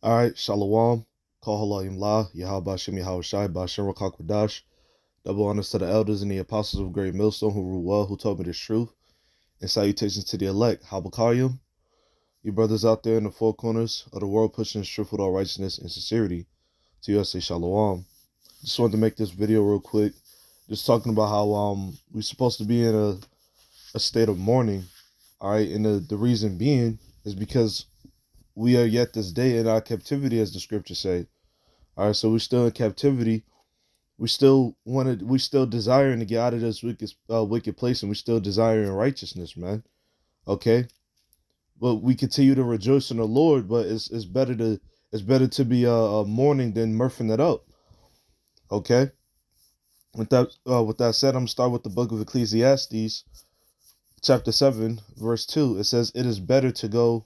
All right, Shalom. Call Halayim La, Yahweh Shem Yahweh Shai, Bashem Rakakwadash. Double honors to the elders and the apostles of Great Millstone who rule well, who told me this truth. And salutations to the elect, Habakayim. You brothers out there in the four corners of the world pushing this truth with all righteousness and sincerity. To you I say Shalom. Just wanted to make this video real quick. Just talking about how we're supposed to be in a state of mourning. All right, and the reason being is because we are yet this day in our captivity, as the scriptures say. All right, so we're still in captivity. We still desiring to get out of this wicked place, and we still desiring righteousness, man. Okay, but we continue to rejoice in the Lord. But it's better to be mourning than mirthing it up. Okay. With that said, I'm gonna start with the book of Ecclesiastes, chapter 7, verse 2. It says, "It is better to go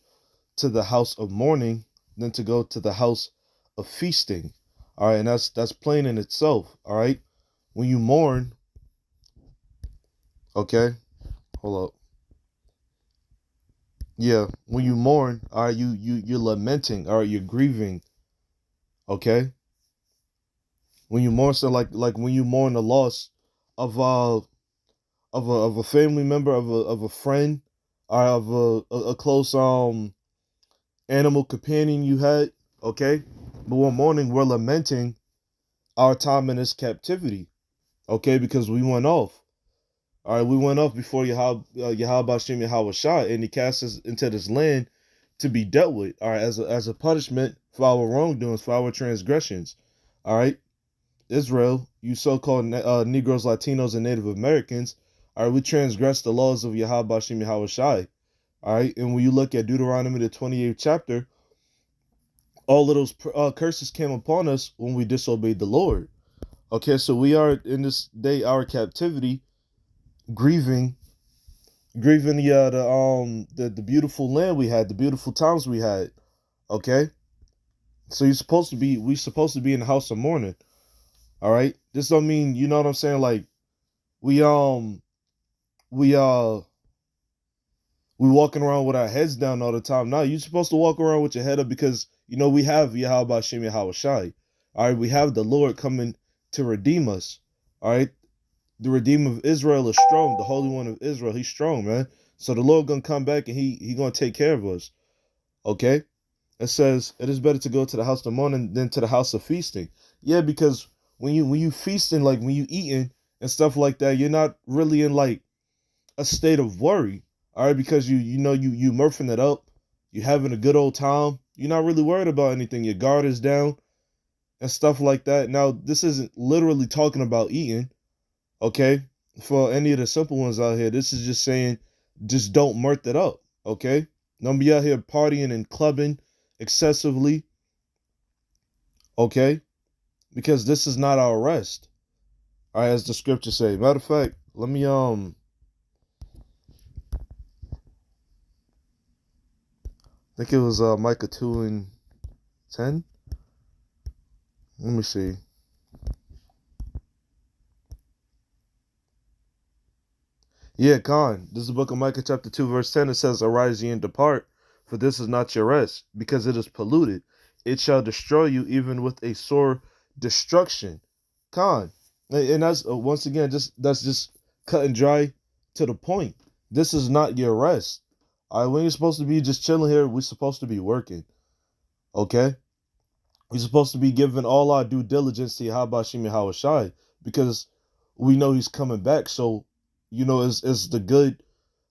to the house of mourning than to go to the house of feasting." All right, and that's plain in itself. All right, when you mourn, okay, hold up, yeah, when you mourn, all right, you're lamenting, all right, you're grieving, okay. When you mourn, so like when you mourn the loss of a family member, of a friend, or of a close animal companion you had, okay. But one morning we're lamenting our time in this captivity, okay, because we went off. All right, we went off before Yahweh Shem Yahweh Shai, and he cast us into this land to be dealt with. All right, as a punishment for our wrongdoings, for our transgressions. All right, Israel, you so-called Negroes, Latinos, and Native Americans. All right, we transgressed the laws of Yahweh Shem Yahweh Shai. All right, and when you look at Deuteronomy, the 28th chapter, all of those curses came upon us when we disobeyed the Lord. Okay, so we are in this day, our captivity, grieving the beautiful land we had, the beautiful times we had. Okay, so we supposed to be in the house of mourning. All right, this don't mean, you know what I'm saying, like we we uh we walking around with our heads down all the time. No, you're supposed to walk around with your head up, because we have Yahweh Shem Yahweh Shai. All right, we have the Lord coming to redeem us. All right, the Redeemer of Israel is strong. The Holy One of Israel, he's strong, man. So the Lord gonna come back, and he gonna take care of us. Okay. It says it is better to go to the house of mourning than to the house of feasting. Yeah, because when you feasting, like when you eating and stuff like that, you're not really in like a state of worry. All right, because you murphing it up, you having a good old time. You're not really worried about anything. Your guard is down and stuff like that. Now, this isn't literally talking about eating. Okay, for any of the simple ones out here, this is just saying, just don't mirth it up. Okay, don't be out here partying and clubbing excessively. Okay, because this is not our rest. All right, as the scriptures say. Matter of fact, let me I think it was Micah 2:10. Let me see. Yeah, Khan. This is the book of Micah, chapter 2, verse 10. It says, "Arise ye and depart, for this is not your rest, because it is polluted. It shall destroy you even with a sore destruction." Khan. And that's once again, that's just cut and dry to the point. This is not your rest. All right, when you're supposed to be just chilling here, we're supposed to be working. Okay? We're supposed to be giving all our due diligence to Yahweh Shem Yahweh Shai, because we know he's coming back. So, as the good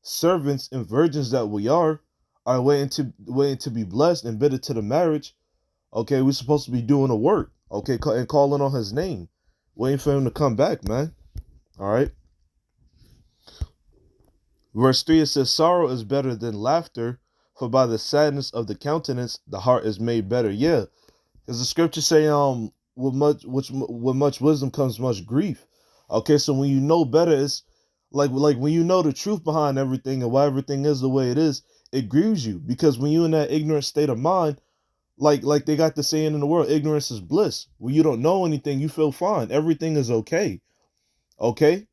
servants and virgins that we are waiting to be blessed and bidden to the marriage. Okay, we're supposed to be doing the work. Okay, and calling on his name, waiting for him to come back, man. All right. Verse 3, it says, "Sorrow is better than laughter, for by the sadness of the countenance the heart is made better." Yeah, because the scriptures say, with much wisdom comes much grief. Okay, so when you know better, it's like when you know the truth behind everything and why everything is the way it is, it grieves you, because when you're in that ignorant state of mind, like they got the saying in the world, ignorance is bliss. When you don't know anything, you feel fine. Everything is okay. Okay,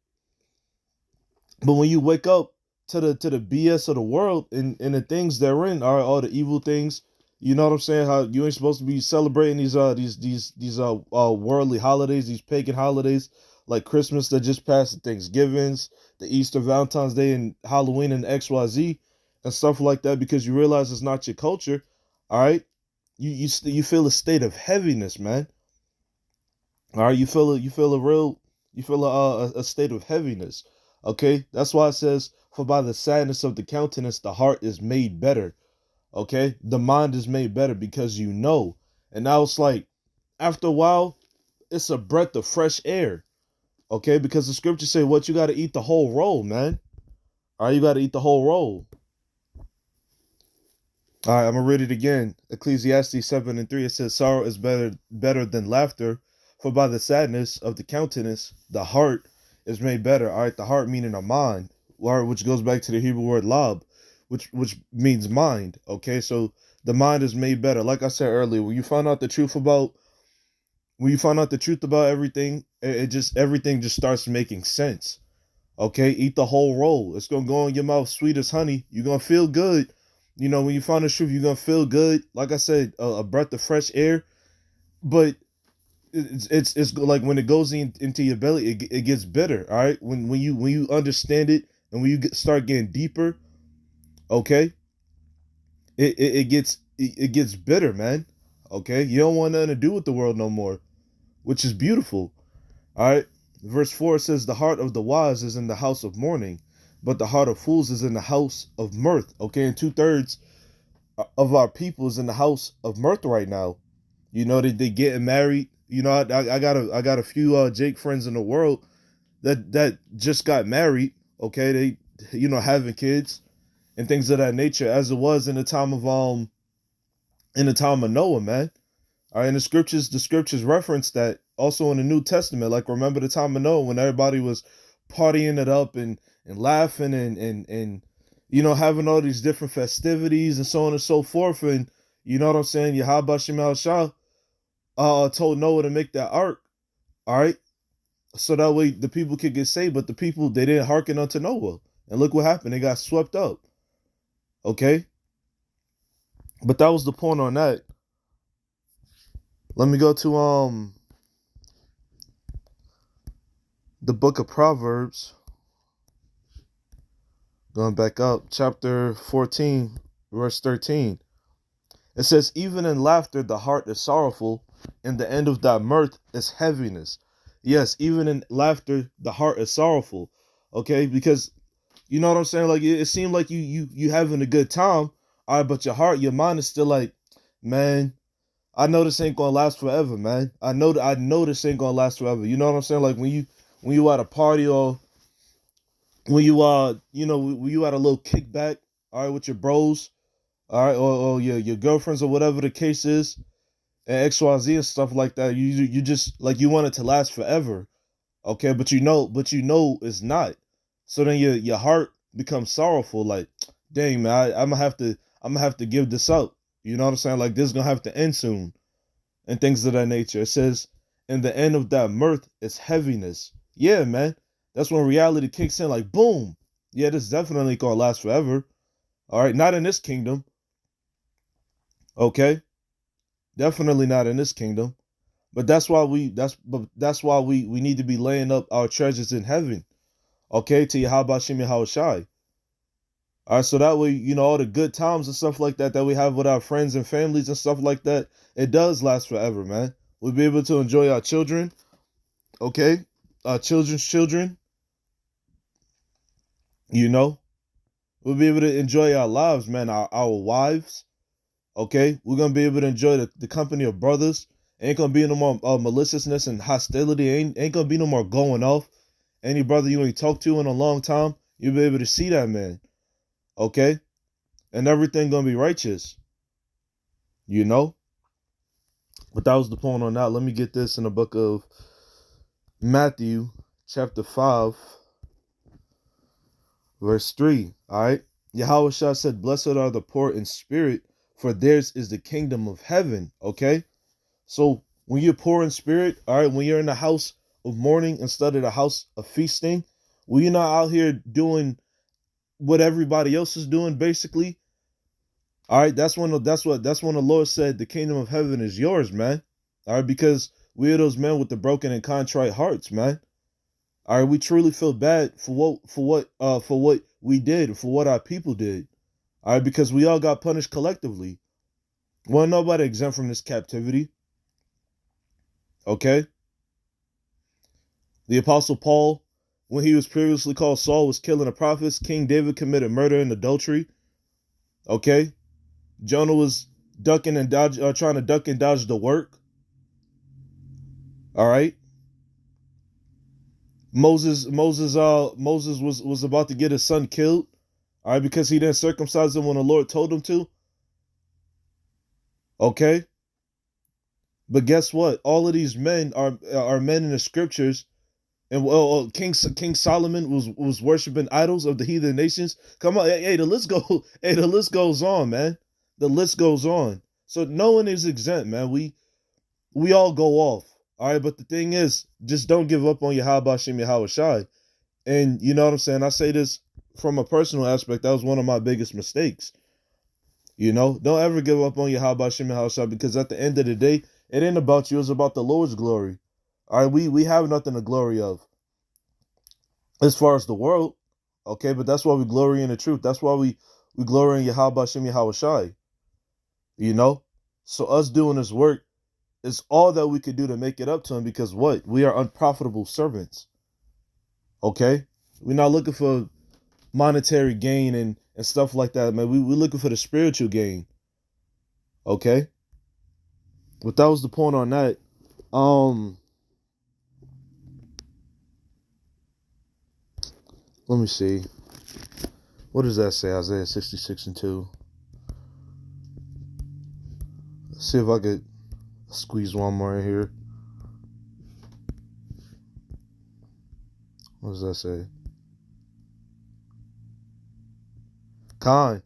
but when you wake up to the BS of the world and the things therein are all the evil things You know what I'm saying? How you ain't supposed to be celebrating these worldly holidays, these pagan holidays like Christmas that just passed, the Thanksgivings, the Easter, Valentine's Day, and Halloween and XYZ and stuff like that because you realize it's not your culture. All right, you feel a state of heaviness, man. All right, you feel a state of heaviness. Okay, that's why it says, "For by the sadness of the countenance, the heart is made better." Okay, the mind is made better because you know. And now it's like, after a while, it's a breath of fresh air. Okay, because the scriptures say, what, you got to eat the whole roll, man. All right, you got to eat the whole roll. All right, I'm gonna read it again. Ecclesiastes 7:3. It says, "Sorrow is better than laughter, for by the sadness of the countenance, the heart is made better." All right, the heart meaning a mind, which goes back to the Hebrew word lab, which means mind. Okay, so the mind is made better. Like I said earlier, when you find out the truth about everything, everything just starts making sense. Okay, eat the whole roll. It's gonna go in your mouth sweet as honey. You're gonna feel good. You know, when you find the truth, you're gonna feel good. Like I said, a breath of fresh air. But it's like when it goes into your belly, it gets bitter. All right, when you understand it and when you start getting deeper, okay, it gets bitter, man. Okay, you don't want nothing to do with the world no more, which is beautiful. All right. Verse 4 says, "The heart of the wise is in the house of mourning, but the heart of fools is in the house of mirth." Okay. And 2/3 of our people is in the house of mirth right now. You know, they getting married. You know, I got a few Jake friends in the world that just got married. Okay. They, having kids and things of that nature, as it was in the time of Noah, man. All right, and the scriptures reference that also in the New Testament. Like, remember the time of Noah when everybody was partying it up and laughing and having all these different festivities and so on and so forth. And you know what I'm saying? Yahweh Shem Shah told Noah to make that ark. All right, so that way the people could get saved. But the people, they didn't hearken unto Noah, and look what happened. They got swept up. Okay, but that was the point on that. Let me go to the book of Proverbs. Going back up, chapter 14, verse 13. It says, "Even in laughter, the heart is sorrowful, and the end of that mirth is heaviness." Yes, even in laughter, the heart is sorrowful. Okay, because you know what I'm saying? Like, it seemed like you having a good time, all right, but your mind is still like, man, I know this ain't gonna last forever, man. I know this ain't gonna last forever. You know what I'm saying? Like when you at a party, or when when you at a little kickback, all right, with your bros, all right, or your girlfriends or whatever the case is, and XYZ and stuff like that. You just like, you want it to last forever, okay? But you know it's not. So then your heart becomes sorrowful. Like, dang, man, I'm gonna have to give this up. You know what I'm saying? Like, this is gonna have to end soon, and things of that nature. It says, "In the end of that mirth is heaviness." Yeah, man, that's when reality kicks in. Like, boom. Yeah, this definitely gonna last forever. All right, not in this kingdom. Okay, definitely not in this kingdom. But that's why we need to be laying up our treasures in heaven. Okay, to Yahweh Shem Shai. All right, so that way, all the good times and stuff like that we have with our friends and families and stuff like that, it does last forever, man. We'll be able to enjoy our children, okay? Our children's children, you know? We'll be able to enjoy our lives, man, our wives, okay? We're going to be able to enjoy the company of brothers. Ain't going to be no more maliciousness and hostility. Ain't going to be no more going off. Any brother you ain't talked to in a long time, you'll be able to see that man, okay? And everything going to be righteous, you know? But that was the point on that. Let me get this in the book of Matthew, chapter 5, verse 3. All right. Yahweh Shah said, "Blessed are the poor in spirit, for theirs is the kingdom of heaven." Okay. So when you're poor in spirit, all right, when you're in the house of mourning instead of the house of feasting, when you're not out here doing what everybody else is doing, basically, All right, that's when the Lord said the kingdom of heaven is yours, man. All right, because we are those men with the broken and contrite hearts, man. All right, we truly feel bad for what we did, for what our people did. All right, because we all got punished collectively. Well, nobody exempt from this captivity. Okay, the Apostle Paul, when he was previously called Saul, was killing the prophets. King David committed murder and adultery. Okay, Jonah was ducking and dodge, trying to duck and dodge the work. All right. Moses was about to get his son killed, all right, because he didn't circumcise him when the Lord told him to. Okay, but guess what? All of these men are men in the scriptures, and well, King Solomon was worshiping idols of the heathen nations. Come on, hey, the list go, hey, the list goes on, man. The list goes on. So no one is exempt, man. We all go off, all right. But the thing is, just don't give up on Yahweh Shem Yahweh Shai. And you know what I'm saying? I say this from a personal aspect. That was one of my biggest mistakes. You know, don't ever give up on your how about Shimon Haushai, because at the end of the day, it ain't about you, it's about the Lord's glory. All right, we have nothing to glory of as far as the world. Okay, but that's why we glory in the truth. That's why we glory in Yahweh Shem Yahweh Shai. You know? So us doing this work is all that we could do to make it up to him, because what? We are unprofitable servants. Okay? We're not looking for monetary gain and stuff like that, man. We're looking for the spiritual gain. Okay? But that was the point on that. Let me see. What does that say? Isaiah 66:2. Let's see if I could squeeze one more in here. What does that say? Khan.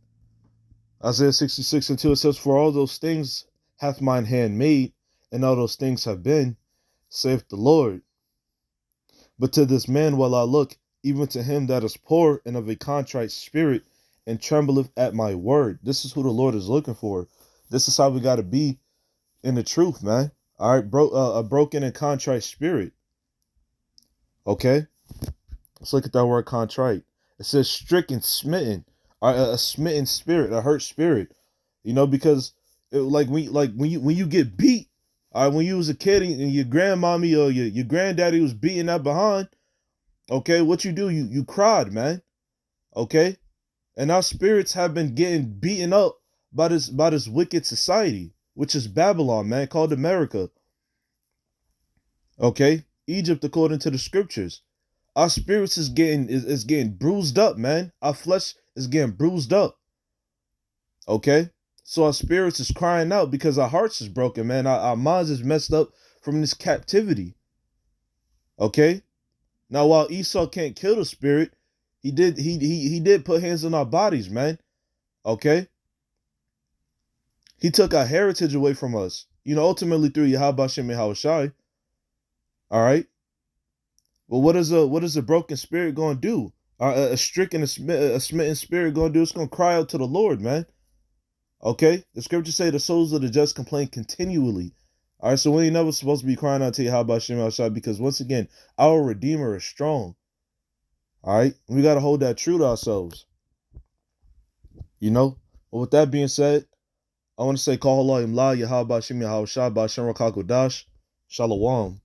Isaiah 66:2, it says, "For all those things hath mine hand made, and all those things have been, saith the Lord. But to this man will I look, even to him that is poor and of a contrite spirit, and trembleth at my word." This is who the Lord is looking for. This is how we got to be in the truth, man. All right, a broken and contrite spirit. Okay, let's look at that word contrite. It says stricken, smitten, a smitten spirit, a hurt spirit. You know, because like when you get beat, all right, when you was a kid and your grandmommy or your granddaddy was beating that behind, okay, what you do? You cried, man. Okay, and our spirits have been getting beaten up by this wicked society, which is Babylon, man, called America. Okay, Egypt, according to the scriptures. Our spirits is getting bruised up, man. Our flesh is getting bruised up. Okay, so our spirits is crying out because our hearts is broken, man. Our minds is messed up from this captivity. Okay, now while Esau can't kill the spirit, he did put hands on our bodies, man. Okay, he took our heritage away from us. You know, ultimately through Yahweh Shem Yahweh Shai. All right. Well, what is a broken spirit going to do? A stricken, a smitten spirit going to do? It's going to cry out to the Lord, man. Okay, the scriptures say the souls of the just complain continually. All right, so we ain't never supposed to be crying out to Yahweh Shem Yahweh Shai, because once again, our Redeemer is strong. All right, we got to hold that true to ourselves. You know. Well, with that being said, I want to say, Call Allah Imla Yahweh Shem Yahweh Shai Ba'Shem Rakak Wadash Shalom.